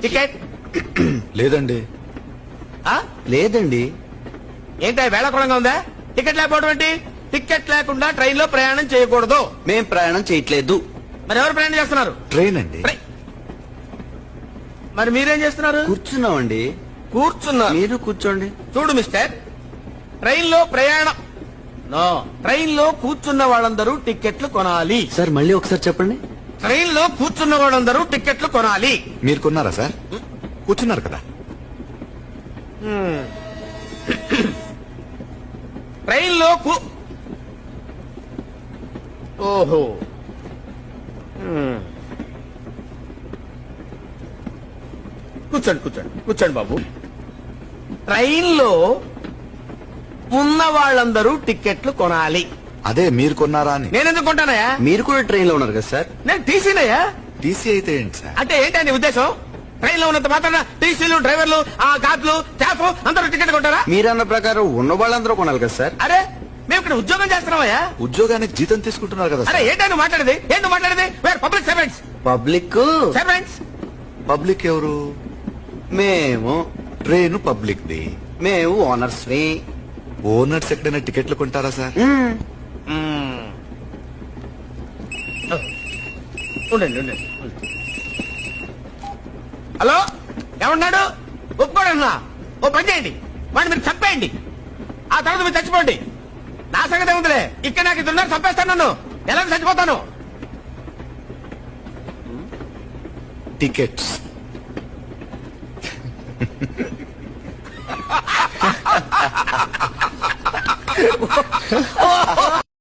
Ticket లేదండి. ఆ? లేదండి. ఏంటి వేళాకుళంగా ఉందా? టికెట్ లేకపోవడం ఏంటి? టికెట్ లేకుండా ట్రైన్ లో ప్రయాణం చేయకూడదు. మేం ప్రయాణం చేయట్లేదు. మరి ఎవరు ప్రయాణం చేస్తున్నారు? ట్రైన్ అండి. మరి మీరేం చేస్తున్నారు? కూర్చున్నామండి. కూర్చున్నారు. మీరు కూర్చోండి. చూడు మిస్టర్, ట్రైన్ లో ప్రయాణం నో, ట్రైన్ లో కూర్చున్న వాళ్ళందరూ టికెట్లు కొనాలి. సార్ మళ్ళీ ఒకసారి చెప్పండి. ట్రైన్ లో కూర్చున్న వాళ్ళందరూ టికెట్లు కొనాలి. మీరు కొన్నారా సార్? కూర్చున్నారు కదా. ట్రైన్ లో ఓహో కూర్చోండి కూర్చోండి కూర్చోండి బాబు. ట్రైన్ లో ఉన్న వాళ్ళందరూ టికెట్లు కొనాలి. అదే మీరు కొన్నారా అని. నేను ఎందుకు కొంటానయ్యా? మీరు కూడా ట్రైన్ లో ఉన్నారు కదా సార్? నేను టీసీనయ్యా. టీసీ అయితే ఏంటి సార్? అంటే ఏంటని ఉద్దేశం? ట్రైన్ లో ఉన్నంత మాత్రాన టీసీలు, డ్రైవర్లు, ఆ గార్డులు, స్టాఫ్ అందరూ టికెట్ కొంటారా? మీరన్న ప్రకారం ఉన్న వాళ్ళందరూ కొనాలి కదా సార్? అరే మేము ఇక్కడ ఉద్యోగం చేస్తున్నామయ్యా. ఉద్యోగానికి జీతం తీసుకుంటున్నారు కదా అరే సార్. ఏంటని మాట్లాడేది? ఏంటి మాట్లాడేది? Wear public servants. Public servants public ఎవరు? మేము. Train public the. మేము ఓనర్స్. ఓనర్స్ ఎక్కడైనా టికెట్లు కొంటారా సార్? ఉండండి ఉండండి. హలో ఏమన్నాడు? ఒప్పుకోడన్నా. ఓ పని చేయండి, వాడిని మీరు చంపేయండి. ఆ తర్వాత మీరు చచ్చిపోండి. నా సంగతి ఏముందిలే. ఇక్కడ నాకు ఇద్దరు చంపేస్తాను. నన్ను ఎలా చచ్చిపోతాను. టికెట్స్.